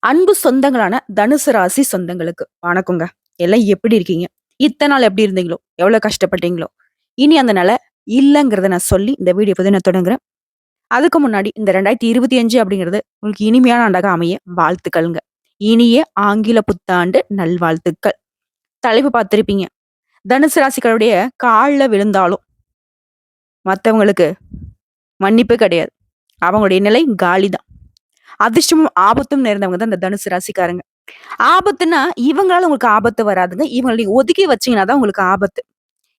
அன்பு சொந்தங்களான தனுசு ராசி சொந்தங்களுக்கு வணக்கங்க. எல்லாம் எப்படி இருக்கீங்க? இத்தன நாள் எப்படி இருந்தீங்களோ? எவ்வளவு கஷ்டப்பட்டீங்களோ? இனி அந்த நிலை இல்லங்கிறத நான் சொல்லி இந்த வீடியோ பதிவு நான் தொடங்குறேன். அதுக்கு முன்னாடி இந்த 2025 அப்படிங்கிறது உங்களுக்கு இனிமையான ஆண்டாக அமைய வாழ்த்துக்கள்ங்க. இனிய ஆங்கில புத்தாண்டு நல்வாழ்த்துக்கள். தலைப்பு பார்த்திருப்பீங்க. தனுசு ராசிக்காரருடைய கால்ல விழுந்தாலும் மத்தவங்களுக்கு மன்னிப்பு கிடையாது. அவங்களுடைய நிலை காலிதான். அதிர்ஷ்டமும் ஆபத்தும் நேர்ந்தவங்க தான் இந்த தனுசு ராசிக்காரங்க. ஆபத்துன்னா, இவங்களால உங்களுக்கு ஆபத்து வராதுங்க. இவங்கள நீங்க ஒதுக்கி வச்சீங்கன்னா தான் உங்களுக்கு ஆபத்து.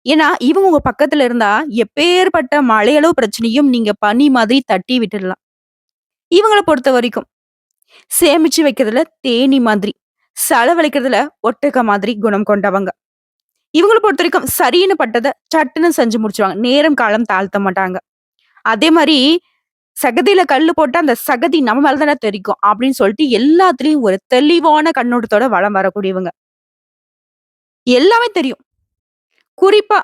ஏன்னா, இவங்க உங்க பக்கத்துல இருந்தா, எப்பேர்ப்பட்ட மலையளவு பிரச்சனையும் நீங்க பனி மாதிரி தட்டி விட்டுடலாம். இவங்கள பொறுத்தவரைக்கும், சேமிச்சு வைக்கிறதுல தேனீ மாதிரி, செலவழிக்கிறதுல ஒட்டக மாதிரி குணம் கொண்டவங்க. இவங்கள பொறுத்தவரைக்கும் சரின்னு பட்டத சட்டுன்னு செஞ்சு முடிச்சுருவாங்க. நேரம், காலம் தாழ்த்த மாட்டாங்க. அதே மாரி, "சகதியில கல்லு போட்டா, அந்த சகதி நம்ம மேல தானே தெறிக்கும்." அப்படின்னு சொல்லிட்டு எல்லாத்துலயும் ஒரு தெளிவான கண்ணோட்டத்தோட வலம் வரக்கூடியவங்க. எல்லாமே தெரியும். குறிப்பா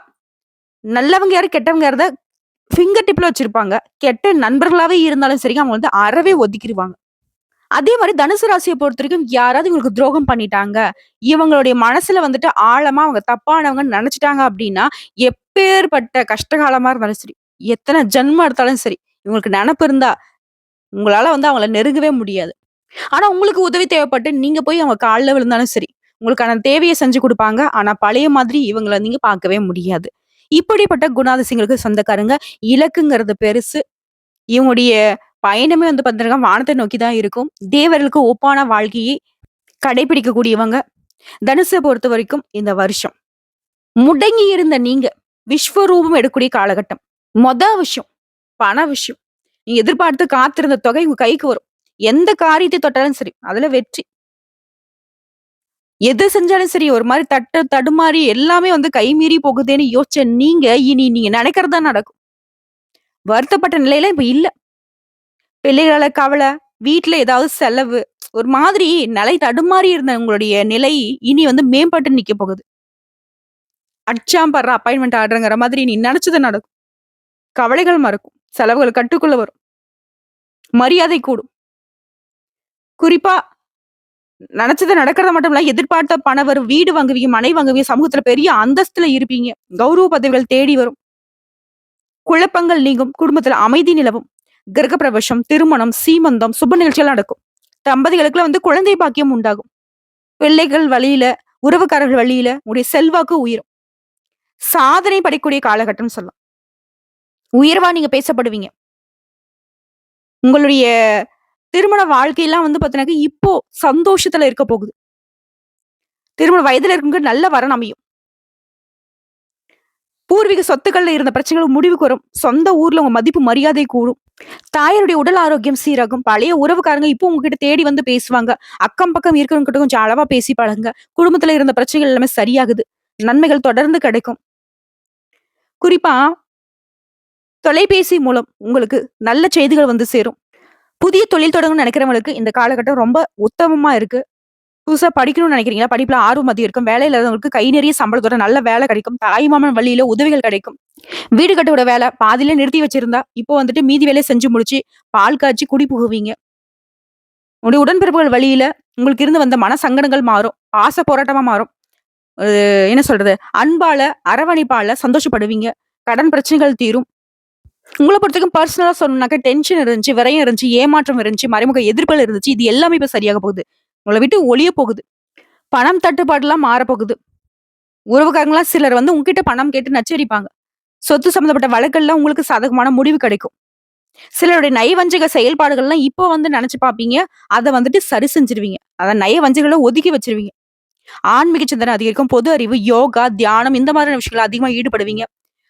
நல்லவங்க யாரு, கெட்டவங்க யாருத ஃபிங்கர் டிப்ல வச்சிருப்பாங்க. கெட்ட நண்பர்களாவே இருந்தாலும் சரிங்க, அவங்க வந்து அறவே ஒதுக்கிருவாங்க. அதே மாரி தனுசு ராசிய பொறுத்தவரைக்கும் யாராவது இவங்களுக்கு துரோகம் பண்ணிட்டாங்க, இவங்களுடைய மனசுல வந்துட்டு ஆழமா அவங்க தப்பானவங்கன்னு நெனச்சுட்டாங்க அப்டின்னா, எப்பேர்ப்பட்ட கஷ்டகாலமா இருந்தாலும் சரி, எத்தன ஜென்மம் எடுத்தாலும் சரி, இவங்களுக்கு நெனப்பு இருந்தா, உங்களால வந்து அவங்கள நெருங்கவே முடியாது. ஆனா உங்களுக்கு உதவி தேவைப்பட்டு நீங்க போய் அவங்க கால்ல விழுந்தாலும் சரி, உங்களுக்கான தேவைய செஞ்சு குடுப்பாங்க. ஆனா பழைய மாதிரி இவங்கள நீங்க பார்க்கவே முடியாது. இப்படிப்பட்ட குணாதிசயங்களுக்கு சொந்தக்காரங்க. இலக்குங்கிறது பெருசு. இவங்களுடைய பயணமே வந்து பார்த்தீங்கன்னா, வானத்த நோக்கி தான் இருக்கும். தேவர்களுக்கு ஒப்பான வாழ்க்கையை கடைபிடிக்கக்கூடியவங்க. தனுச பொறுத்தவரைக்கும் இந்த வருஷம். முடங்கி இருந்த நீங்க விஸ்வரூபம் எடுக்கக்கூடிய காலகட்டம். மொத விஷயம், பண விஷயம். நீங்க எதிர்பார்த்து காத்திருந்த தொகை உங்க கைக்கு வரும். எந்த காரியத்தை தொட்டாலும் சரி, அதுல வெற்றி. எது செஞ்சாலும் சரி, ஒரு மாரி தடுமாறி எல்லாமே வந்து கைமீறி போகுதேன்னு யோசிச்ச நீங்க, இனி நீங்க நெனைக்கிறது தான் நடக்கும். வருத்தப்பட்ட நிலையில இப்ப இல்ல. பிள்ளைகளால கவல, வீட்ல ஏதாவது செலவு, ஒரு மாதிரி நிலை தடுமாறி இருந்த உங்களுடைய நிலை, இனி வந்து மேம்பட்டு நிக்க போகுது. அடிச்சாம் பார்றா அப்பாயின்ட்மென்ட் ஆர்டர்ங்கிற மாதிரி நீ நெனச்சது நடக்கும். கவலைகள் மறக்கும். செலவுகள் கட்டுக்குள்ள வரும். மரியாதை கூடும். குறிப்பா நெனச்சது நடக்கிறது மட்டும் இல்ல, எதிர்பார்த்த பணம் வரும். வீடு வாங்குவீங்க, மனை வாங்குவீங்க, சமூகத்துல பெரிய அந்தஸ்துல இருப்பீங்க. கௌரவ பதவிகள் தேடி வரும். குழப்பங்கள் நீங்கும். குடும்பத்துல அமைதி நிலவும். கிரகப்பிரவேசம், திருமணம், சீமந்தம், சுப நிகழ்ச்சிகள் நடக்கும். தம்பதிகளுக்குலாம் வந்து குழந்தை பாக்கியம் உண்டாகும். பிள்ளைகள் வழியில, உறவுக்காரர்கள் வழியில உங்களுடைய செல்வாக்கு உயரும். சாதனை படைக்கக்கூடிய காலகட்டம்னு சொல்லலாம். உயர்வா நீங்க பேசப்படுவீங்க. உங்களுடைய திருமண வாழ்க்கைலாம் வந்து பார்த்தீங்கன்னாக்க, இப்போ சந்தோஷத்துல இருக்க போகுது. திருமண வயதுல இருக்கவங்களுக்கு நல்ல வரன் அமையும். பூர்வீக சொத்துக்கள்ல இருந்த பிரச்சனைகள் முடிவுக்கு வரும். சொந்த ஊர்ல உங்க மதிப்பு, மரியாதை கூடும். தாயாருடைய உடல் ஆரோக்கியம் சீராகும். பழைய உறவுக்காரங்க இப்போ உங்ககிட்ட தேடி வந்து பேசுவாங்க. அக்கம் பக்கம் இருக்கிறவங்க கிட்ட கொஞ்சம் அளவா பேசி பழகுங்க. குடும்பத்துல இருந்த பிரச்சனைகள் எல்லாமே சரியாகுது. நன்மைகள் தொடர்ந்து கிடைக்கும். குறிப்பா தொலைபேசி மூலம் உங்களுக்கு நல்ல செய்திகள் வந்து சேரும். புதிய தொழில் தொடங்கணும்னு நினைக்கிறவங்களுக்கு இந்த காலகட்டம் ரொம்ப உத்தமமா இருக்கு. புதுசா படிக்கணும்னு நினைக்கிறீங்களா? படிப்புல ஆர்வம் அதிகம் இருக்கும். வேலை இல்லாதவங்களுக்கு கை நிறைய சம்பளத்தோட நல்ல வேலை கிடைக்கும். தாய்மாமன் வழியில உதவிகள் கிடைக்கும். வீடு கட்டோட வேலை பாதியில நிறுத்தி வச்சிருந்தா, இப்போ வந்துட்டு மீதி வேலைய செஞ்சு முடிச்சு, பால் காய்ச்சி குடி புகுவீங்க. உங்களுடைய உடன்பிறப்புகள் வழியில உங்களுக்கு இருந்து வந்த மன சங்கடங்கள் மாறும். பாச போராட்டமா மாறும். என்ன சொல்றது? அன்பால, அரவணைப்பால சந்தோஷப்படுவீங்க. கடன் பிரச்சனைகள் தீரும். உங்கள பொறுத்தவரைக்கும் பர்சனலா சொல்லணும்னாக்க டென்ஷன் இருந்துச்சு, விரயம் இருந்துச்சு, ஏமாற்றம் இருந்துச்சு, மறைமுக எதிர்ப்புகள் இருந்துச்சு. இது எல்லாமே இப்ப சரியாக போகுது. உங்கள விட்டு ஒழிய போகுது. பணம் தட்டுப்பாடுலாம் மாறப்போகுது. உறவுக்காரங்கலாம் சிலர் வந்து உங்ககிட்ட பணம் கேட்டு நச்சரிப்பாங்க. சொத்து சம்மந்தப்பட்ட வழக்கெல்லாம் உங்களுக்கு சாதகமான முடிவு கிடைக்கும். சிலருடைய நயவஞ்சக செயல்பாடுகள்லாம் இப்போ வந்து நெனச்சு பார்ப்பீங்க. அத வந்துட்டு சரி செஞ்சுருவீங்க. அதான் நயவஞ்சகங்கள ஒதுக்கி வச்சுருவீங்க. ஆன்மீக சிந்தனை அதிகரிக்கும். பொது அறிவு, யோகா, தியானம் இந்த மாதிரியான விஷயங்கள்ல அதிகமா ஈடுபடுவீங்க.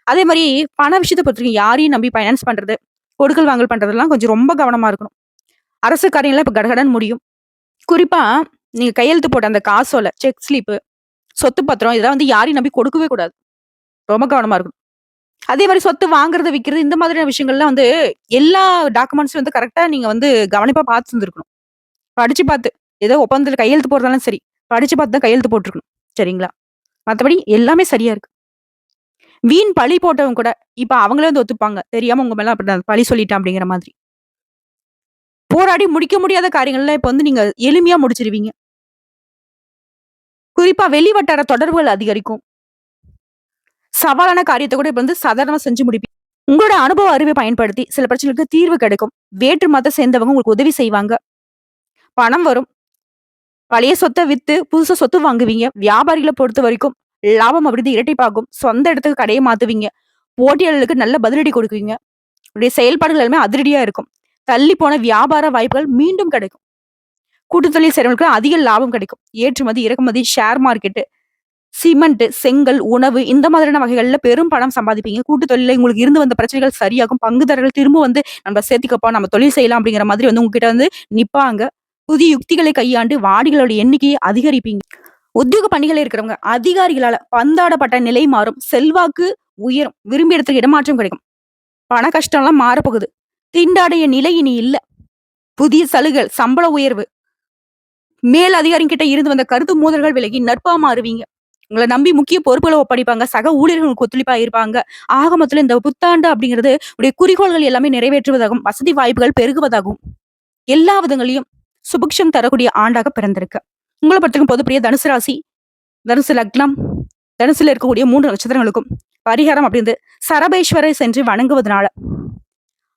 அதே மாரி பண விஷயத்த பொறுத்தவரைக்கும் யாரையும் நம்பி ஃபைனான்ஸ் பண்றது, கொடுக்கல் வாங்கல் பண்றதெல்லாம் கொஞ்சம் ரொம்ப கவனமா இருக்கணும். அரசு காரியங்கள்லாம் இப்ப கடகடன்னு முடியும். குறிப்பா நீங்க கையெழுத்து போட்ட அந்த காசோல, செக் ஸ்லிப்பு, சொத்து பத்திரம் இதெல்லாம் வந்து யாரையும் நம்பி கொடுக்கவே கூடாது. ரொம்ப கவனமா இருக்கணும். அதே மாரி சொத்து வாங்குறது, விக்கிறது இந்த மாதிரியான விஷயங்கள்லாம் வந்து எல்லா டாக்குமெண்ட்ஸும் வந்து கரெக்ட்டா நீங்க வந்து கவனிப்பா பார்த்து இருந்திருக்கணும். படிச்சு பார்த்து. ஏதோ ஒப்பந்தத்துல கையெழுத்து போடுறதாலும் சரி, படிச்சு பார்த்து தான் கையெழுத்து போட்டுருக்கணும். சரிங்களா? மத்தபடி எல்லாமே சரியா இருக்கு. வீண் பழி போட்டவங்க கூட, இப்ப அவங்களே வந்து ஒத்துப்பாங்க. தெரியாம உங்க மேல அப்படி நான் பழி சொல்லிட்டேன் அப்படிங்கிற மாதிரி. போராடி முடிக்க முடியாத காரியங்கள்ல இப்ப வந்து நீங்க எளிமையா முடிச்சிருவீங்க. குறிப்பா வெளி வட்டார தொடர்புகள் அதிகரிக்கும். சவாலான காரியத்த கூட இப்ப வந்து சாதாரணமா செஞ்சு முடிப்பீங்க. உங்களோட அனுபவ அறிவை பயன்படுத்தி சில பிரச்சனைகளுக்கு தீர்வு கிடைக்கும். வேற்று மதத்த சேர்ந்தவங்க உங்களுக்கு உதவி செய்வாங்க. பணம் வரும். பழைய சொத்த வித்து புதுசா சொத்து வாங்குவீங்க. வியாபாரிகள பொறுத்தவரைக்கும் லாபம் அப்படிது இரட்டிப்பாகும். சொந்த இடத்துக்கு கடைய மாத்துவீங்க. போட்டியாளர்களுக்கு நல்ல பதிலடி கொடுக்குவீங்க. உங்களுடைய செயல்பாடுகள் எல்லாமே அதிரடியா இருக்கும். தள்ளி போன வியாபார வாய்ப்புகள் மீண்டும் கிடைக்கும். கூட்டுத் தொழில் செய்றவங்களுக்கு அதிக லாபம் கிடைக்கும். ஏற்றுமதி, இறக்குமதி, ஷேர் மார்க்கெட், சிமெண்ட், செங்கல், உணவு இந்த மாதிரியான வகைகள்ல பெரும் பணம் சம்பாதிப்பீங்க. கூட்டுத் தொழில்ல உங்களுக்கு இருந்து வந்த பிரச்சனைகள் சரியாகும். பங்குதாரர்கள் திரும்ப வந்து நம்ம சேர்த்துக்கப்பா, நம்ம தொழில் செய்யலாம் அப்படிங்கிற மாதிரி வந்து உங்ககிட்ட வந்து நிப்பாங்க. புதிய யுக்திகளை கையாண்டு வாடிகளோட எண்ணிக்கையை அதிகரிப்பீங்க. உத்தியோக பணிகள் இருக்கிறவங்க அதிகாரிகளால பந்தாடப்பட்ட நிலை மாறும். செல்வாக்கு உயரும். விரும்பிய இடத்துக்கு இடமாற்றம் கிடைக்கும். பண கஷ்டம்லாம் மாறப்போகுது. திண்டாடிய நிலை இனி இல்ல. புதிய சலுகைகள், சம்பள உயர்வு, மேல் அதிகாரிங்க கிட்ட இருந்து வந்த கருத்து மோதல்கள் விலகி நட்பா மாறுவீங்க. உங்கள நம்பி முக்கிய பொறுப்புகள ஒப்படைப்பாங்க. சக ஊழியர்கள் உங்களுக்கு ஒத்துழைப்பா இருப்பாங்க. ஆக மொத்தத்துல இந்த புத்தாண்டு அப்படிங்கிறது உடைய குறிக்கோள்கள் எல்லாமே நிறைவேற்றுவதாகும். வசதி வாய்ப்புகள் பெருகுவதாகும். எல்லா விதங்களையும் சுபிக்ஷம் தரக்கூடிய ஆண்டாக பிறந்திருக்கு. உங்கள பொறுத்தவரைக்கும் பொதுப்படியா தனுசு ராசி, தனுசு லக்னம், தனுசுல இருக்கக்கூடிய 3 நட்சத்திரங்களுக்கும் பரிகாரம் அப்படின்றது சரபேஸ்வரை சென்று வணங்குவதனால,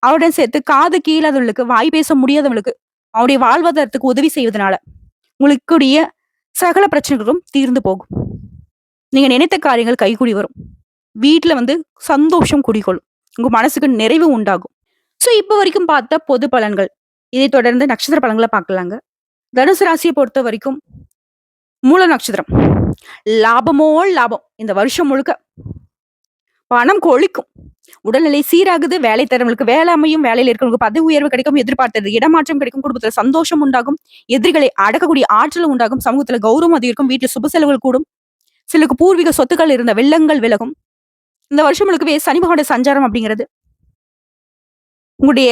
அவருடன் சேர்த்து காது கேளாதவர்களுக்கு, வாய் பேச முடியாதவர்களுக்கு அவருடைய வாழ்வாதாரத்துக்கு உதவி செய்வதனால உங்களுக்குடைய சகல பிரச்சனைகளும் தீர்ந்து போகும். நீங்க நினைத்த காரியங்கள் கைகூடி வரும். வீட்ல வந்து சந்தோஷம் குடிகொள்ளும். உங்க மனசுக்கு நிறைவு உண்டாகும். சோ இப்ப வரைக்கும் பார்த்த பொது பலன்கள். இதை தொடர்ந்து நட்சத்திர பலன்கள பார்க்கலாங்க. தனுசு ராசியை பொறுத்த வரைக்கும் மூல நட்சத்திரம். லாபமோ லாபம். இந்த வருஷம் முழுக்க பணம் கொழிக்கும். உடல்நிலை சீராகுது. வேலை தரவங்களுக்கு வேலை அமையும். வேலையில இருக்கிறவங்களுக்கு பதவி உயர்வு கிடைக்கும். எதிர்பார்த்தது இடமாற்றம் கிடைக்கும். குடும்பத்துல சந்தோஷம் உண்டாகும். எதிரிகளை அடக்கக்கூடிய ஆற்றல் உண்டாகும். சமூகத்துல கௌரவம் அதிகரிக்கும். வீட்டுல சுப செலவுகள் கூடும். சிலருக்கு பூர்வீக சொத்துக்கள் இருந்த வெள்ளங்கள் விலகும். இந்த வருஷம் முழுக்கவே சனி பகவானுடைய சஞ்சாரம் அப்படிங்கிறது உங்களுடைய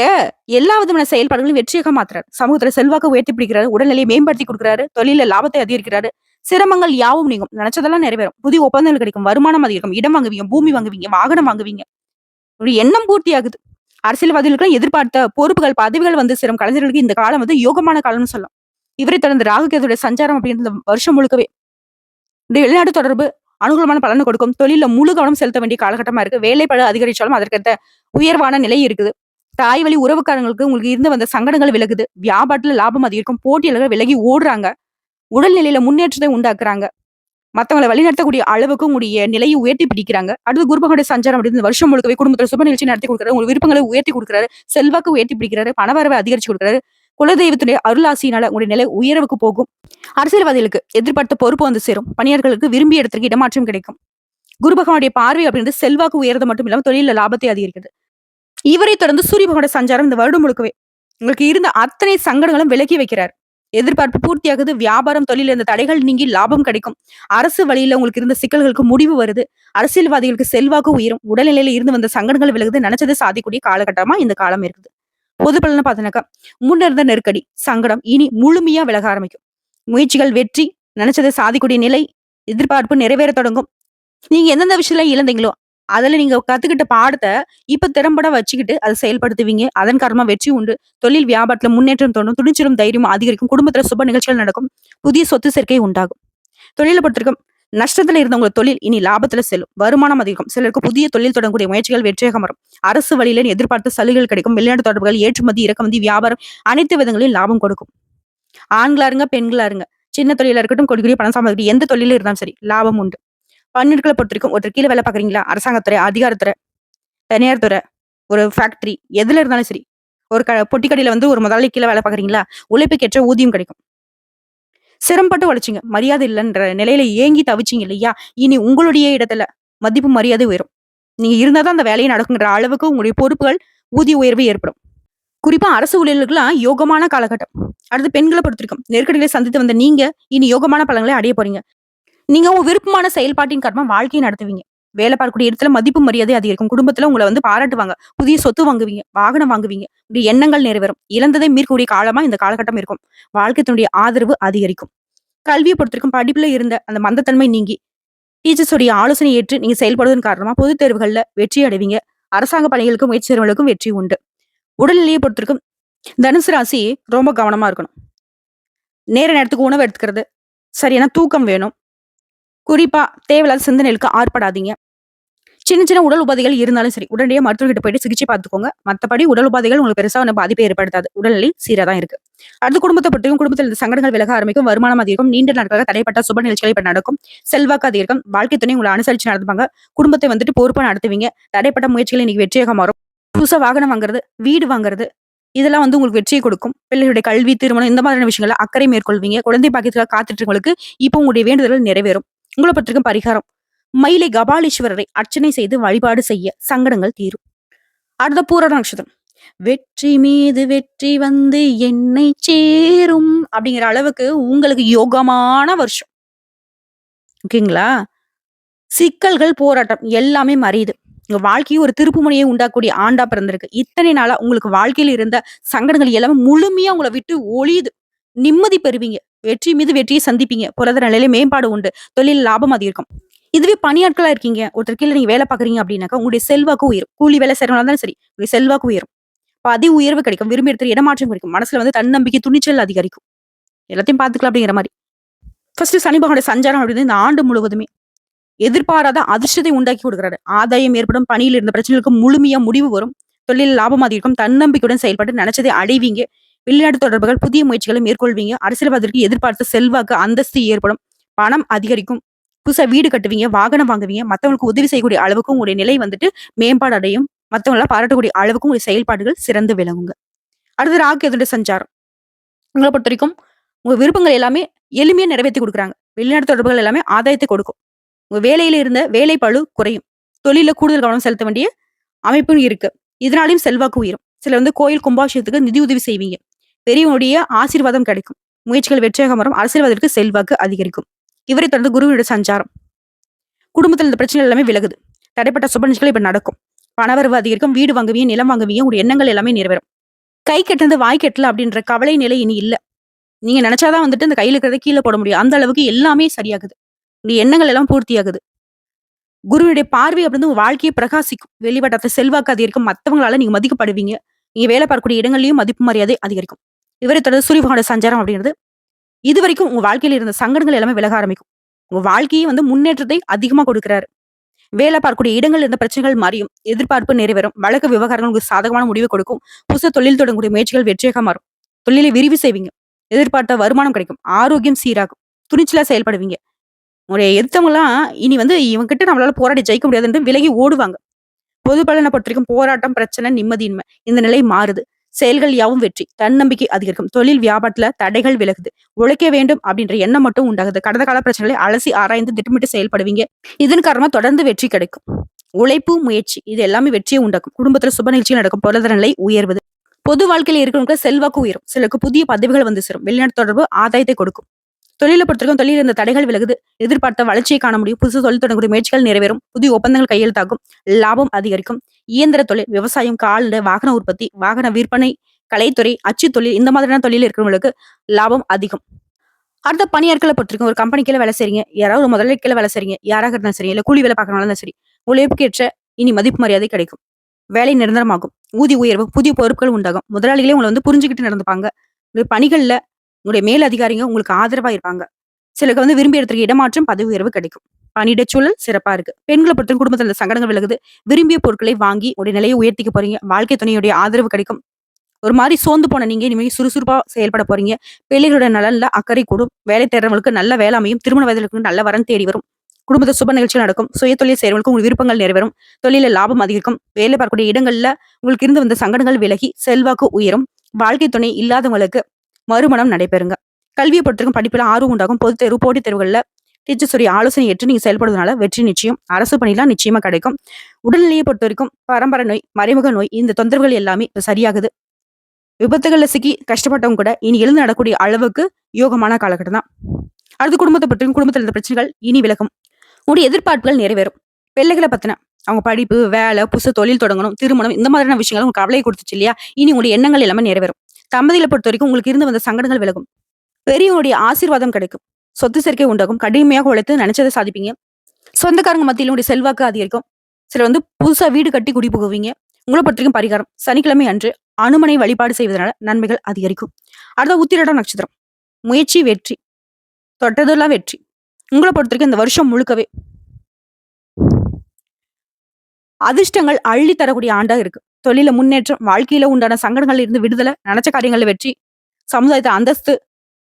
எல்லா விதமான செயல்பாடுகளையும் வெற்றியாக மாத்துறாரு. சமூகத்துல செல்வாக்க உயர்த்தி பிடிக்கிறாரு. உடல்நிலையை மேம்படுத்தி கொடுக்குறாரு. தொழில லாபத்தை அதிகரிக்கிறாரு. சிரமங்கள் யாவும் நீங்கும். நினைச்சதெல்லாம் நிறைவேறும். புதிய ஒப்பந்தங்கள் கிடைக்கும். வருமானம் அதிகரிக்கும். இடம் வாங்குவீங்க. பூமி வாங்குவீங்க. வாகனம் வாங்குவீங்க. ஒரு எண்ணம் பூர்த்தி ஆகுது. அரசியல்வாதிகளுக்கு எதிர்பார்த்த பொறுப்புகள், பதவிகள் வந்து சேரும். கலைஞர்களுக்கு இந்த காலம் வந்து யோகமான காலம்னு சொல்லலாம். இவரை தொடர்ந்து ராகுகேதுடைய சஞ்சாரம் அப்படின்ற வருஷம் முழுக்கவே இந்த வெளிநாட்டு தொடர்பு அனுகூலமான பலனை கொடுக்கும். தொழில முழு கவனம் செலுத்த வேண்டிய காலகட்டமா இருக்கு. வேலைப்பளு அதிகரிச்சாலும் அதற்கேத்த உயர்வான நிலை இருக்குது. தாய் வழி உறவுக்காரங்களுக்கு உங்களுக்கு இருந்து வந்த சங்கடங்கள் விலகுது. வியாபாரத்துல லாபம் அதிகரிக்கும். போட்டியாளர்கள் விலகி ஓடுறாங்க. உடல்நிலையில முன்னேற்றத்தை உண்டாக்குறாங்க. மத்தவங்கள வழிநடத்தக்கூடிய அளவுக்கு உங்களுடைய நிலையை உயர்த்தி பிடிக்கிறாங்க. அடுத்து குரு பகவானுடைய சஞ்சாரம் அப்படின்னு இந்த வருஷம் முழுக்கவே குடும்பத்துல சுப நிகழ்ச்சி நடத்தி கொடுக்குறாரு. உங்களுக்கு விருப்பங்களை உயர்த்தி கொடுக்குறாரு. செல்வாக்கு உயர்த்தி பிடிக்கிறாரு. பணவரவை அதிகரிச்சு கொடுக்குறாரு. குலதெய்வத்துடைய அருளாசியினால உங்களுடைய நிலை உயர்வுக்கு போகும். அரசியல்வாதிகளுக்கு எதிர்பார்த்த பொறுப்பு வந்து சேரும். பணியாளர்களுக்கு விரும்பிய இடத்திற்கு இடமாற்றம் கிடைக்கும். குரு பகவானுடைய பார்வை அப்படின்றது செல்வாக்கு உயர்றது மட்டும் இல்லாம தொழில லாபத்தை அதிகரிக்கிறது. இவரை தொடர்ந்து சூரிய பகவானுடைய சஞ்சாரம் இந்த வருடம் முழுக்கவே உங்களுக்கு இருந்த அத்தனை சங்கடங்களும் விலக்கி வைக்கிறார். எதிர்பார்ப்பு பூர்த்தியாகுது. வியாபாரம், தொழில் இந்த தடைகள் நீங்கி லாபம் கிடைக்கும். அரசு வழியில உங்களுக்கு இருந்த சிக்கல்களுக்கு முடிவு வருது. அரசியல்வாதிகளுக்கு செல்வாக்கு உயரும். உடல்நிலையில இருந்து வந்த சங்கடங்கள் விலகுது. நினைச்சதை சாதிக்கூடிய காலகட்டமா இந்த காலம் இருக்குது. பொது பலனை பார்த்தீங்கன்னாக்கா முன்ன இருந்த நெருக்கடி, சங்கடம் இனி முழுமையா விலக ஆரம்பிக்கும். முயற்சிகள் வெற்றி, நினைச்சதை சாதிக்கூடிய நிலை, எதிர்பார்ப்பு நிறைவேற தொடங்கும். நீங்க எந்தெந்த விஷயத்துல இழந்தீங்களோ அதுல நீங்க கத்துக்கிட்ட பாடத்தை இப்ப திறம்பட வச்சுக்கிட்டு அதை செயல்படுத்துவீங்க. அதன் காரணமா வெற்றி உண்டு. தொழில் வியாபாரத்துல முன்னேற்றம் தோணும். துணிச்சலும் தைரியமும் அதிகரிக்கும். குடும்பத்துல சுப நிகழ்ச்சிகள் நடக்கும். புதிய சொத்து சேர்க்கை உண்டாகும். தொழிலை பொறுத்திருக்கும் நஷ்டத்துல இருந்தவங்க தொழில் இனி லாபத்துல செல்லும். வருமானம் அதிகம். சிலருக்கு புதிய தொழில் தொடங்கக்கூடிய முயற்சிகள் வெற்றியாக வரும். அரசு வழியில எதிர்பார்த்த சலுகைகள் கிடைக்கும். வெளிநாட்டு தொடர்புகள், ஏற்றுமதி, இறக்குமதி, வியாபாரம் அனைத்து விதங்களிலும் லாபம் கொடுக்கும். ஆண்களா இருங்க, பெண்களா இருங்க, சின்ன தொழிலா இருக்கட்டும், கொடி கொடிய பணம் சம்பாதிக்கணும், எந்த தொழிலும் இருந்தாலும் சரி லாபம் உண்டு. பணியாட்களை பொறுத்திருக்கும் ஒருத்தர் கீழே வேலை பாக்குறீங்களா, அரசாங்கத்துறை, அதிகாரத்துறை, தனியார் துறை, ஒரு ஃபேக்டரி, எதுல இருந்தாலும் சரி, ஒரு பொட்டி கடையில வந்து ஒரு முதலாளி கீழே வேலை பாக்குறீங்களா, உழைப்புக்கேற்ற ஊதியம் கிடைக்கும். சிரமப்பட்டு உழைச்சிங்க, மரியாதை இல்லைன்ற நிலையில ஏங்கி தவிச்சிங்க இல்லையா, இனி உங்களுடைய இடத்துல மதிப்பு மரியாதை உயரும். நீங்க இருந்தாதான் அந்த வேலையை நடக்குங்கிற அளவுக்கு உங்களுடைய பொறுப்புகள், ஊதிய உயர்வு ஏற்படும். குறிப்பா அரசு ஊழியர்களுக்கெல்லாம் யோகமான காலகட்டம். அடுத்து பெண்களை பொறுத்திருக்கும் நெருக்கடிகளை சந்தித்து வந்த நீங்க இனி யோகமான பலன்களை அடைய போறீங்க. நீங்க உங்க விருப்பமான செயல்பாட்டின் காரணமா வாழ்க்கையை நடத்துவீங்க. வேலை பார்க்கக்கூடிய இடத்துல மதிப்பு மரியாதை அதிகரிக்கும். குடும்பத்துல உங்களை வந்து பாராட்டுவாங்க. புதிய சொத்து வாங்குவீங்க. வாகனம் வாங்குவீங்க. உடைய எண்ணங்கள் நிறைவேறும். இழந்ததை மீட்கக்கூடிய காலமா இந்த காலகட்டம் இருக்கும். வாழ்க்கையினுடைய ஆதரவு அதிகரிக்கும். கல்வியை பொறுத்திருக்கும் படிப்புல இருந்த அந்த மந்தத்தன்மை நீங்கி டீச்சர்ஸ் உடைய ஆலோசனை ஏற்று நீங்க செயல்படுவதன் காரணமா பொதுத் தேர்வுகள்ல வெற்றி அடைவீங்க. அரசாங்க பணிகளுக்கும் முயற்சி செய்றவங்களுக்கும் வெற்றி உண்டு. உடல்நிலையை பொறுத்திருக்கும் தனுசு ராசி ரொம்ப கவனமா இருக்கணும். நேர நேரத்துக்கு உணவு எடுத்துக்கிறது, சரியான தூக்கம் வேணும். குறிப்பா தேவையில்லாத சிந்தனைகளுக்கு ஆட்படாதீங்க. சின்ன சின்ன உடல் உபாதைகள் இருந்தாலும் சரி, உடனடியா மருத்துவர்கிட்ட போயிட்டு சிகிச்சை பார்த்துக்கோங்க. மத்தபடி உடல் உபாதைகள் உங்களுக்கு பெருசா ஒண்ணும் பாதிப்பை ஏற்படுத்தாது. உடல்நிலை சீரா தான் இருக்கு. அடுத்து குடும்பத்த பற்றியும் குடும்பத்தில் இந்த சங்கடங்கள் விலக ஆரம்பிக்கும். வருமானம் அதிகரிக்கும். நீண்ட நாட்களாக தடைப்பட்ட சுப நிகழ்ச்சிகள் இப்ப நடக்கும். செல்வாக்கு அதிகரிக்கும். வாழ்க்கை துணை உங்களை அனுசரிச்சு நடந்துப்பாங்க. குடும்பத்தை வந்துட்டு பொறுப்பா நடத்துவீங்க. தடைப்பட்ட முயற்சிகள் இன்னைக்கு வெற்றியாக மாறும். புதுசா வாகனம் வாங்குறது, வீடு வாங்குறது, இதெல்லாம் வந்து உங்களுக்கு வெற்றியை கொடுக்கும். பிள்ளைகளுடைய கல்வி, திருமணம் இந்த மாதிரியான விஷயங்கள்ல அக்கறை மேற்கொள்வீங்க. குழந்தை பாக்கியத்துக்காக காத்துட்டு இருக்கவங்களுக்கு இப்போ உங்களுடைய வேண்டுதல்கள் நிறைவேறும். உங்கள பற்றிக்கும் பரிகாரம். மயிலை கபாலீஸ்வரரை அர்ச்சனை செய்து வழிபாடு செய்ய சங்கடங்கள் தீரும். அடுத்த பூரண நட்சத்திரம். வெற்றி மீது வெற்றி வந்து என்னை சேரும் அப்படிங்கிற அளவுக்கு உங்களுக்கு யோகமான வருஷம். ஓகேங்களா? சிக்கல்கள், போராட்டம் எல்லாமே மறையுது. உங்க வாழ்க்கையும் ஒரு திருப்புமுனையை உண்டாக்கக்கூடிய ஆண்டா பிறந்திருக்கு. இத்தனை நாளா உங்களுக்கு வாழ்க்கையில இருந்த சங்கடங்கள் எல்லாமே முழுமையா உங்கள விட்டு ஒழியுது. நிம்மதி பெறுவீங்க. வெற்றி மீது வெற்றியை சந்திப்பீங்க. பொருளாதார நிலையில மேம்பாடு உண்டு. தொழில் லாபம் அதிகரிக்கும். இதுவே பணியாட்களா இருக்கீங்க. ஒருத்தர் கீழ நீங்க வேலை பார்க்குறீங்க அப்படின்னாக்கா, உங்களுடைய செல்வாக்கு உயரும். கூலி வேலை செய்றவங்களா இருந்தாலும் சரி, உங்களுடைய செல்வாக்கு உயரும். பதவி உயர்வு கிடைக்கும். விரும்பிய இடத்துல இடமாற்றம் கிடைக்கும். மனசுல வந்து தன்னம்பிக்கை, துணிச்சல் அதிகரிக்கும். எல்லாத்தையும் பார்த்துக்கலாம் அப்படிங்கிற மாரி. ஃபர்ஸ்ட் சனி பகவானுடைய சஞ்சாரம் அப்படின்னு இந்த ஆண்டு முழுவதுமே எதிர்பாராத அதிர்ஷ்டத்தை உண்டாக்கி கொடுக்குறாரு. ஆதாயம் ஏற்படும். பணியில் இருந்த பிரச்சனைகளுக்கு முழுமையா முடிவு வரும். தொழில் லாபம் அதிகரிக்கும். தன்னம்பிக்கையுடன் செயல்பட்டு நினைச்சதை அடைவீங்க. வெளிநாட்டு தொடர்புகள், புதிய முயற்சிகளை மேற்கொள்வீங்க. அரசியல்வாதத்திற்கு எதிர்பார்த்த செல்வாக்கு, அந்தஸ்து ஏற்படும். பணம் அதிகரிக்கும். புதுசா வீடு கட்டுவீங்க. வாகனம் வாங்குவீங்க. மத்தவங்களுக்கு உதவி செய்யக்கூடிய அளவுக்கு உங்களுடைய நிலை வந்துட்டு மேம்பாடு அடையும். மத்தவங்கள பாராட்டக்கூடிய அளவுக்கு உங்களுடைய செயல்பாடுகள் சிறந்து விளங்குங்க. அடுத்து ராகு கேதுவுடைய சஞ்சாரம். உங்கள பொறுத்தவரைக்கும் உங்க விருப்பங்கள் எல்லாமே எளிமையா நிறைவேத்தி குடுக்குறாங்க. வெளிநாட்டு தொடர்புகள் எல்லாமே ஆதாயத்தை கொடுக்கும். உங்க வேலையில இருந்த வேலைப்பளு குறையும். தொழில்ல கூடுதல் கவனம் செலுத்த வேண்டிய அமைப்பும் இருக்கு. இதனாலயும் செல்வாக்கு உயரும். சிலர் வந்து கோயில் கும்பாபிஷேகத்துக்கு நிதி உதவி செய்வீங்க. பெரியவங்களுடைய ஆசீர்வாதம் கிடைக்கும். முயற்சிகள் வெற்றியாக வரும். அரசியல்வாதத்திற்கு செல்வாக்கு அதிகரிக்கும். இவரை தொடர்ந்து குருவினுடைய சஞ்சாரம். குடும்பத்தில் இந்த பிரச்சனை எல்லாமே விலகுது. தடைப்பட்ட சுப நிகழ்ச்சிகள் இப்ப நடக்கும். பணவரவு அதிகரிக்கும். வீடு வாங்குவீங்க, நிலம் வாங்குவீங்க. உங்களுடைய எண்ணங்கள் எல்லாமே நிறைவேறும். கை கெட்டது வாய் கெட்டல அப்படின்ற கவலை நிலை இனி இல்ல. நீங்க நினைச்சாதான் வந்துட்டு இந்த கையில இருக்கிறத கீழ போட முடியும். அந்த அளவுக்கு எல்லாமே சரியாகுது. உங்களுடைய எண்ணங்கள் எல்லாம் பூர்த்தியாகுது. குருவினுடைய பார்வை அப்படின்னு உங்க வாழ்க்கையை பிரகாசிக்கும். வெளிவட்டத்துல செல்வாக்கு அதிகரிக்கும். மத்தவங்களால நீங்க மதிக்கப்படுவீங்க. நீங்க வேலை பார்க்கக்கூடிய இடங்கள்லயும் மதிப்பு மரியாதை அதிகரிக்கும். இவரை தொடர்ந்து சூரிய பகவானோட சஞ்சாரம் அப்படிங்கிறது இதுவரைக்கும் உங்க வாழ்க்கையில இருந்த சங்கடங்கள் எல்லாமே விலக ஆரம்பிக்கும். உங்க வாழ்க்கையை வந்து முன்னேற்றத்தை அதிகமா கொடுக்கிறாரு. வேலை பார்க்கக்கூடிய இடங்கள் இருந்த பிரச்சனைகள் மாறியும். எதிர்பார்ப்பு நிறைவேறும். வழக்கு விவகாரங்கள் உங்களுக்கு சாதகமான முடிவு கொடுக்கும். புதுசா தொழில் தொடங்கக்கூடிய முயற்சிகள் வெற்றியாக மாறும். தொழிலை விரிவு செய்வீங்க. எதிர்பார்த்த வருமானம் கிடைக்கும். ஆரோக்கியம் சீராகும். துணிச்சலா செயல்படுவீங்க. உங்களுடைய எதிர்த்தவங்கலாம் இனி வந்து இவன்கிட்ட நம்மளால போராடி ஜெயிக்க முடியாதுன்னு விலகி ஓடுவாங்க. பொது பலனை பொறுத்தவரைக்கும் போராட்டம், பிரச்சனை, நிம்மதியின்மை இந்த நிலை மாறுது. செயல்கள் யாவும் வெற்றி. தன்னம்பிக்கை அதிகரிக்கும். தொழில் வியாபாரத்துல தடைகள் விலகுது. உழைக்க வேண்டும் அப்படின்ற எண்ணம் மட்டும் உண்டாகுது. கடந்த கால பிரச்சனைகளை அலசி ஆராய்ந்து திட்டமிட்டு செயல்படுவீங்க. இதன் காரணமா தொடர்ந்து வெற்றி கிடைக்கும். உழைப்பு, முயற்சி இது எல்லாமே வெற்றியை உண்டாக்கும். குடும்பத்துல சுப நிகழ்ச்சிகள் நடக்கும். பொருளாதார நிலை உயர்வது. பொது வாழ்க்கையில இருக்கிறவங்களுக்கு செல்வாக்கு உயரும். சிலருக்கு புதிய பதவிகள் வந்து சேரும். வெளிநாட்டு தொடர்பு ஆதாயத்தை கொடுக்கும். தொழிலை பொறுத்தவரைக்கும் தொழில் இருந்த தடைகள் விலகுது. எதிர்பார்த்த வளர்ச்சியை காண முடியும். புதுசு தொழில் தொடங்கக்கூடிய முயற்சிகள் நிறைவேறும். புதிய ஒப்பந்தங்கள் கையெழுத்தாகும். லாபம் அதிகரிக்கும். இயந்திர தொழில், விவசாயம், கால்நடை, வாகன உற்பத்தி, வாகன விற்பனை, கலைத்துறை, அச்சு தொழில் இந்த மாதிரியான தொழில் இருக்கிறவங்களுக்கு லாபம் அதிகம். அடுத்த பணியாட்களை பொறுத்திருக்கும். ஒரு கம்பெனி கீழ வேலை செய்றீங்க. யாராவது ஒரு முதலாளி கீழ வேலை செய்றீங்க. யாராக இருந்தாலும் சரி, இல்ல கூலி வேலை பார்க்கறவங்களா இருந்தாலும் சரி, உழைப்புக்கு ஏற்ற இனி மதிப்பு மரியாதை கிடைக்கும். வேலை நிரந்தரமாகும். ஊதிய உயர்வு, புதிய பொறுப்புகள் உண்டாகும். முதலாளிகளே உங்களை வந்து புரிஞ்சுகிட்டு நடந்துப்பாங்க. உங்களுடைய பணிகள்ல உங்களுடைய மேல் அதிகாரிங்க உங்களுக்கு ஆதரவா இருப்பாங்க. சிலருக்கு வந்து விரும்பிய இடத்துக்கு இடமாற்றம், பதவி உயர்வு கிடைக்கும். பணியிடச் சூழல் சிறப்பா இருக்கு. பெண்களை பொறுத்தவரைக்கும் குடும்பத்துல இந்த சங்கடங்கள் விலகுது. விரும்பிய பொருட்களை வாங்கி உடைய நிலையை உயர்த்திக்க போறீங்க. வாழ்க்கை துணையுடைய ஆதரவு கிடைக்கும். ஒரு மாரி சோர்ந்து போன நீங்க இனிமே சுறுசுறுப்பா செயல்பட போறீங்க. பிள்ளைகளோட நலன்ல அக்கறை கூடும். வேலை தேடுறவங்களுக்கு நல்ல வேலை அமையும். திருமண வயதிற்கு நல்ல வரன் தேடி வரும். குடும்பத்த சுப நிகழ்ச்சிகள் நடக்கும். சுய தொழில் செய்றவங்களுக்கு உங்க விருப்பங்கள் நிறைவேறும். தொழில லாபம் அதிகரிக்கும். வேலை பார்க்கக்கூடிய இடங்கள்ல உங்களுக்கு இருந்து வந்த சங்கடங்கள் விலகி செல்வாக்கு உயரும். வாழ்க்கை துணை இல்லாதவங்களுக்கு மறுமணம் நடைபெறுங்க. கல்வியை பொறுத்தவரைக்கும் படிப்புல ஆர்வம் உண்டாகும். பொதுத் தேர்வு, போட்டித் தேர்வுகள்ல டீச்சர்ஸுடைய ஆலோசனை ஏற்று நீங்க செயல்படுவதனால வெற்றி நிச்சயம். அரசு பணிலாம் நிச்சயமா கிடைக்கும். உடல்நிலையை பொறுத்த வரைக்கும் பரம்பரை நோய், மறைமுக நோய் இந்த தொந்தரவுகள் எல்லாமே இப்ப சரியாகுது. விபத்துகள்ல சிக்கி கஷ்டப்பட்டவங்க கூட இனி எழுந்து நடக்கூடிய அளவுக்கு யோகமான காலகட்டம் தான். அடுத்து குடும்பத்தை பற்றியும் குடும்பத்தில் இருந்த பிரச்சனைகள் இனி விலகும். உங்களுடைய எதிர்பார்ப்புகள் நிறைவேறும். பிள்ளைகளை பத்தின அவங்க படிப்பு, வேலை, புதுசு தொழில் தொடங்கணும், திருமணம் இந்த மாதிரியான விஷயங்கள் உங்களுக்கு கவலையை கொடுத்துச்சு இல்லையா? இனி உங்களுடைய எண்ணங்கள் எல்லாமே நிறைவேறும். தம்பதிகளை பொறுத்த வரைக்கும் உங்களுக்கு இருந்து வந்த சங்கடங்கள் விலகும். பெரியவங்களுடைய ஆசீர்வாதம் கிடைக்கும். சொத்து சேர்க்கை உண்டாகும். கடுமையாக உழைத்து நினைச்சதை சாதிப்பீங்க. சொந்தக்காரங்க மத்தியில உங்களுடைய செல்வாக்கு அதிகரிக்கும். சிலர் வந்து புதுசா வீடு கட்டி குடி புகுவீங்க. உங்களை பொறுத்த வரைக்கும் பரிகாரம். சனிக்கிழமை அன்று அனுமனை வழிபாடு செய்வதனால நன்மைகள் அதிகரிக்கும். அடுத்த உத்திரடம் நட்சத்திரம். முயற்சி வெற்றி, தொட்டதெல்லாம் வெற்றி. உங்கள பொறுத்தவரைக்கும் இந்த வருஷம் முழுக்கவே அதிர்ஷ்டங்கள் அள்ளி தரக்கூடிய ஆண்டா இருக்கு. தொழில முன்னேற்றம், வாழ்க்கையில உண்டான சங்கடங்கள்ல இருந்து விடுதலை, நினைச்ச காரியங்கள்ல வெற்றி, சமுதாயத்துல அந்தஸ்து,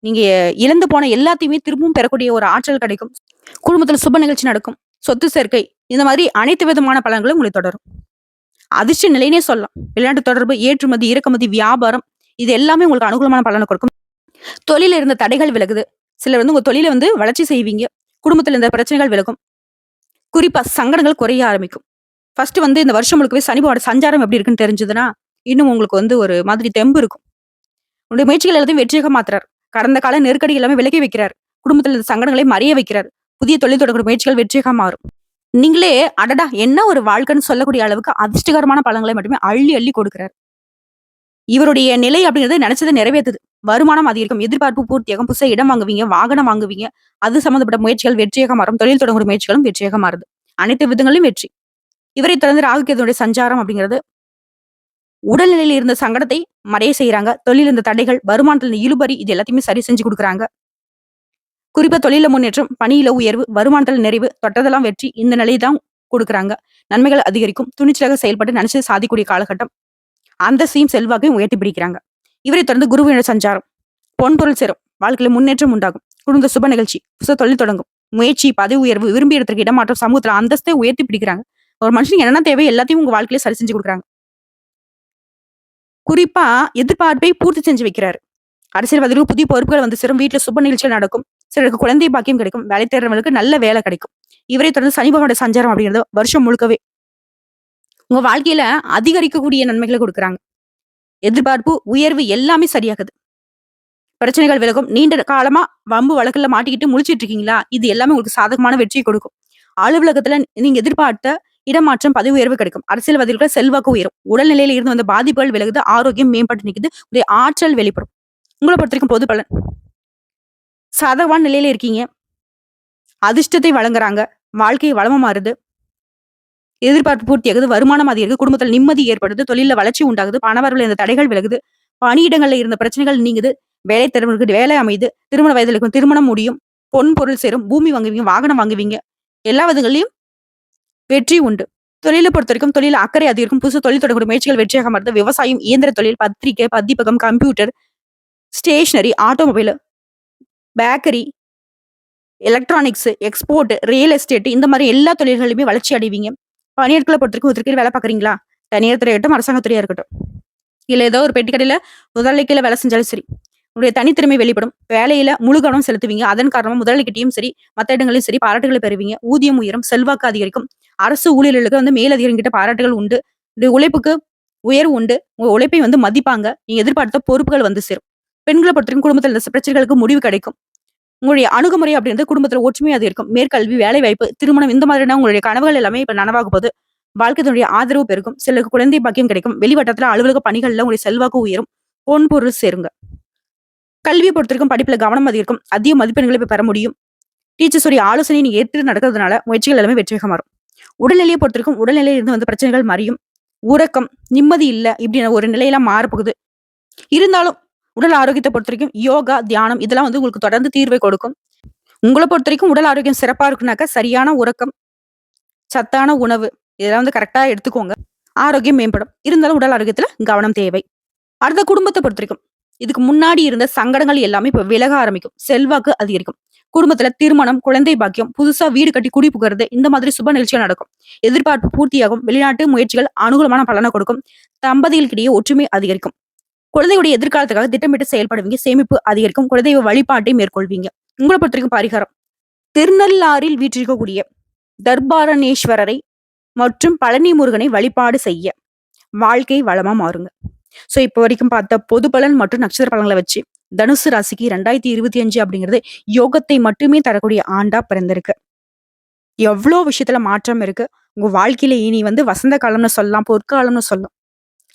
நீங்க இழந்து போன எல்லாத்தையுமே திரும்பவும் பெறக்கூடிய ஒரு ஆற்றல் கிடைக்கும். குடும்பத்துல சுப நிகழ்ச்சி நடக்கும். சொத்து சேர்க்கை, இந்த மாதிரி அனைத்து விதமான பலன்களும் உங்களை தொடரும். அதிர்ஷ்ட நிலைனே சொல்லலாம். வெளிநாட்டு தொடர்பு, ஏற்றுமதி, இறக்குமதி, வியாபாரம், இது எல்லாமே உங்களுக்கு அனுகூலமான பலனை கொடுக்கும். தொழில இருந்த தடைகள் விலகுது. சிலர் வந்து உங்க தொழில வந்து வளர்ச்சி செய்வீங்க. குடும்பத்துல இருந்த பிரச்சனைகள் விலகும். குறிப்பா சங்கடங்கள் குறைய ஆரம்பிக்கும். ஃபர்ஸ்ட் வந்து இந்த வருஷம் முழுக்கவே சனி பகவானோட சஞ்சாரம் எப்படி இருக்குன்னு தெரிஞ்சதுன்னா, இன்னும் உங்களுக்கு வந்து ஒரு மாதிரி தெம்பு இருக்கும். உங்களுடைய முயற்சிகள் எல்லாத்தையும் வெற்றியாக மாத்துறாரு. கடந்த கால நெருக்கடி எல்லாமே விலக்கி வைக்கிறார். குடும்பத்தில் இருந்த சங்கடங்களை மறைய வைக்கிறார். புதிய தொழில் தொடர்பு முயற்சிகள் வெற்றியாக மாறும். நீங்களே அடடா என்ன ஒரு வாழ்க்கைன்னு சொல்லக்கூடிய அளவுக்கு அதிர்ஷ்டகரமான பலன்களை மட்டுமே அள்ளி அள்ளி கொடுக்கிறார். இவருடைய நிலை அப்படிங்கிறது நினைச்சதை நிறைவேற்றுது. வருமானம் அதிகரிக்கும், எதிர்பார்ப்பு பூர்த்தியாகும், புதுசா இடம் வாங்குவீங்க, வாகனம் வாங்குவீங்க, அது சம்பந்தப்பட்ட முயற்சிகள் வெற்றியாக மாறும். தொழில் தொடங்குற முயற்சிகளும் வெற்றியாக மாறுது. அனைத்து விதங்களிலும் வெற்றி. இவரை தொடர்ந்து ராகு கேதுவுடைய சஞ்சாரம் அப்படிங்கிறது உடல்நிலையில இருந்த சங்கடத்தை மறைய செய்யறாங்க. தொழில் இருந்த தடைகள், வருமானத்துல இருந்த இழுபறி, இது எல்லாத்தையுமே சரி செஞ்சு கொடுக்குறாங்க. குறிப்பா தொழில முன்னேற்றம், பணியில உயர்வு, வருமானத்துல நிறைவு, தொட்டதெல்லாம் வெற்றி, இந்த நிலையை தான் கொடுக்குறாங்க. நன்மைகள் அதிகரிக்கும். துணிச்சலாக செயல்பட்டு நினைச்சது சாதிக்கூடிய காலகட்டம். அந்தஸ்தையும் செல்வாக்கையும் உயர்த்தி பிடிக்கிறாங்க. இவரை தொடர்ந்து குருவினோட சஞ்சாரம். பொன்பொருள் சேரும். வாழ்க்கையில முன்னேற்றம் உண்டாகும். குடும்ப சுப நிகழ்ச்சி, புதுசா தொழில் தொடங்கும். முயற்சி, பதவி உயர்வு, விரும்பிய இடத்துக்கு இடமாற்றம், சமூகத்துல அந்தஸ்தை உயர்த்தி பிடிக்கிறாங்க. ஒரு மனுஷனுக்கு என்னென்ன தேவை எல்லாத்தையும் உங்க வாழ்க்கையில சரி செஞ்சு கொடுக்குறாங்க. குறிப்பா எதிர்பார்ப்பை பூர்த்தி செஞ்சு வைக்கிறாரு. அரசியல்வாதிகளுக்கு புதிய பொறுப்புகள் வந்து சேரும். வீட்டுல சுப நிகழ்ச்சிகள் நடக்கும். சிலருக்கு குழந்தை பாக்கியம் கிடைக்கும். வேலை தேடுறவங்களுக்கு நல்ல வேலை கிடைக்கும். இவரை தொடர்ந்து சனி பகவானோட சஞ்சாரம் அப்படிங்கிறது வருஷம் முழுக்கவே உங்க வாழ்க்கையில அதிகரிக்கக்கூடிய நன்மைகளை கொடுக்குறாங்க. எதிர்பார்ப்பு, உயர்வு எல்லாமே சரியாகுது. பிரச்சனைகள் விலகும். நீண்ட காலமா வம்பு வழக்குல மாட்டிக்கிட்டு முழிச்சிட்டு இருக்கீங்களா? இது எல்லாமே உங்களுக்கு சாதகமான வெற்றியை கொடுக்கும். அலுவலகத்துல நீங்க எதிர்பார்த்த இடமாற்றம், பதவி உயர்வு கிடைக்கும். அரசியல்வாதிகளுக்கு செல்வாக்கு உயரும். உடல்நிலையில இருந்து வந்த பாதிப்புகள் விலகுது. ஆரோக்கியம் மேம்பட்டு நிக்குது. உடைய ஆற்றல் வெளிப்படும். உங்களை பொறுத்த வரைக்கும் பொது பலன் சாதகமான நிலையில இருக்கீங்க. அதிர்ஷ்டத்தை வழங்குறாங்க. வாழ்க்கை வளமா மாறுது. எதிர்பார்ப்பு பூர்த்தியாகுது. வருமானம் அதிகரிக்குது. குடும்பத்தில் நிம்மதி ஏற்படுது. தொழில வளர்ச்சி உண்டாகுது. பணவரவுல இருந்த தடைகள் விலகுது. பணியிடங்கள்ல இருந்த பிரச்சனைகள் நீங்குது. வேலை திறமைக்கு வேலை அமைது. திருமண வயதுல இருக்கும் திருமணம் முடியும். பொன் பொருள் சேரும். பூமி வாங்குவீங்க, வாகனம் வாங்குவீங்க. எல்லா விதங்களையும் வெற்றி உண்டு. தொழிலை பொறுத்த வரைக்கும் தொழில அக்கறை அதிகரிக்கும். புதுசு தொழில் தொடர்பு முயற்சிகள் வெற்றியாக மாறுது. விவசாயம், இயந்திர தொழில், பத்திரிகை, பதிப்பகம், computer, stationery, automobile, bakery, electronics, export, real estate, இந்த மாதிரி எல்லா தொழில்களுமே வளர்ச்சி அடைவீங்க. பணியாட்களை பொறுத்த வரைக்கும் ஒருத்தருக்கு வேலை பாக்குறீங்களா? தனியார் துறையா இருக்கட்டும், அரசாங்கத்துறையா இருக்கட்டும், இல்ல ஏதோ ஒரு பெட்டி கடையில முதலாளிக்கையில வேலை செஞ்சாலும் சரி, உங்களுடைய தனித்திறமை வெளிப்படும். வேலையில முழு கவனம் செலுத்துவீங்க. அதன் காரணமா முதலாளிகிட்டையும் சரி, மத்த இடங்களையும் சரி பாராட்டுகளை பெறுவீங்க. ஊதியம் உயரும். செல்வாக்கு அதிகரிக்கும். அரசு ஊழியர்களுக்கு வந்து மேலதிகாரிகிட்ட பாராட்டுகள் உண்டு. உங்களுடைய உழைப்புக்கு உயர்வு உண்டு. உங்க உழைப்பை வந்து மதிப்பாங்க. நீங்க எதிர்பார்த்த பொறுப்புகள் வந்து சேரும். பெண்களை பொறுத்தவரைக்கும் குடும்பத்தில் இருந்த பிரச்சனைகளுக்கு முடிவு கிடைக்கும். உங்களுடைய அணுகுமுறை அப்படின்றது குடும்பத்துல ஒற்றுமை அதிகரிக்கும். மேற்கல்வி, வேலை வாய்ப்பு, திருமணம், இந்த மாதிரியான உங்களுடைய கனவுகள் எல்லாமே இப்ப நனவாக போது. வாழ்க்கையினுடைய ஆதரவு பெருகும். சிலருக்கு குழந்தை பாக்கியம் கிடைக்கும். வெளிவட்டத்துல அலுவலக பணிகள்ல உங்களுடைய செல்வாக்கு உயரும். பொன் பொருள் சேருங்க. கல்வியை பொறுத்திருக்கும் படிப்புல கவனம் அதிகரிக்கும். அதிக மதிப்பெண்களை இப்ப பெற முடியும். டீச்சர்ஸுடைய ஆலோசனை நீங்க ஏற்று நடக்கிறதுனால முயற்சிகள் எல்லாமே வெற்றியாக மாறும். உடல்நிலையை பொறுத்திருக்கும் உடல்நிலையில இருந்து வந்து பிரச்சனைகள் மறையும். உறக்கம், நிம்மதி இல்ல இப்படின்னு ஒரு நிலையெல்லாம் மாறப்போகுது. இருந்தாலும் உடல் ஆரோக்கியத்தை பொறுத்த வரைக்கும் யோகா, தியானம் இதெல்லாம் வந்து உங்களுக்கு தொடர்ந்து தீர்வை கொடுக்கும். உங்களை பொறுத்த வரைக்கும் உடல் ஆரோக்கியம் சிறப்பா இருக்குனாக்கா சரியான உறக்கம், சத்தான உணவு இதெல்லாம் வந்து கரெக்டா எடுத்துக்கோங்க. ஆரோக்கியம் மேம்படும். இருந்தாலும் உடல் ஆரோக்கியத்துல கவனம் தேவை. அடுத்த குடும்பத்தை பொறுத்த வரைக்கும் இதுக்கு முன்னாடி இருந்த சங்கடங்கள் எல்லாமே இப்ப விலக ஆரம்பிக்கும். செல்வாக்கு அதிகரிக்கும். குடும்பத்துல திருமணம், குழந்தை பாக்கியம், புதுசா வீடு கட்டி குடி புகிறது, இந்த மாதிரி சுப நிகழ்ச்சிகள் நடக்கும். எதிர்பார்ப்பு பூர்த்தியாகும். வெளிநாட்டு முயற்சிகள் அனுகூலமான பலனை கொடுக்கும். தம்பதிகளுக்கிடையே ஒற்றுமை அதிகரிக்கும். குழந்தையுடைய எதிர்காலத்துக்காக திட்டமிட்டு செயல்படுவீங்க. சேமிப்பு அதிகரிக்கும். குழந்தை வழிபாட்டை மேற்கொள்வீங்க. உங்களை பொறுத்த வரைக்கும் பரிகாரம் திருநள்ளாறில் வீற்றிருக்கக்கூடிய தர்பாரணேஸ்வரரை மற்றும் பழனி முருகனை வழிபாடு செய்ய வாழ்க்கை வளமா மாறுங்க. சோ இப்போ வரைக்கும் பார்த்த பொது பலன் மற்றும் நட்சத்திர பலன்களை வச்சு தனுசு ராசிக்கு 2025 அப்படிங்கிறது யோகத்தை மட்டுமே தரக்கூடிய ஆண்டா பிறந்திருக்கு. எவ்வளோ விஷயத்துல மாற்றம் இருக்கு. உங்க வாழ்க்கையில இனி வந்து வசந்த காலம்னு சொல்லலாம், பொற்காலம்னு சொல்லலாம்.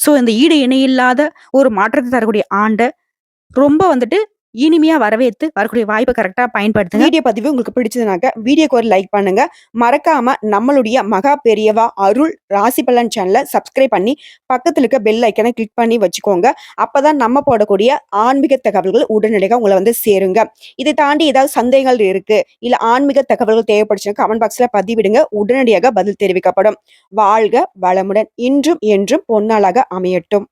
சோ இந்த ஈடு இணையில்லாத ஒரு மாற்றத்தை தரக்கூடிய ஆண்டை ரொம்ப வந்துட்டு இனிமையா வரவேத்து வரக்கூடிய வாய்ப்பை கரெக்டா பயன்படுத்துங்க. வீடியோ பதிவு உங்களுக்கு பிடிச்சதுனாக்க வீடியோக்கு ஒரு லைக் பண்ணுங்க. மறக்காம நம்மளுடைய மகா பெரியவா அருள் ராசி பலன் சேனலை சப்ஸ்கிரைப் பண்ணி பக்கத்துல இருக்க பெல் ஐக்கனை கிளிக் பண்ணி வச்சுக்கோங்க. அப்பதான் நம்ம போடக்கூடிய ஆன்மீக தகவல்கள் உடனடியாக உங்களை வந்து சேருங்க. இதை தாண்டி ஏதாவது சந்தேகங்கள் இருக்கு, இல்ல ஆன்மீக தகவல்கள் தேவைப்படுச்சுன்னா கமெண்ட் பாக்ஸ்ல பதிவிடுங்க. உடனடியாக பதில் தெரிவிக்கப்படும். வாழ்க வளமுடன். இன்றும் என்றும் பொன்னாளாக அமையட்டும்.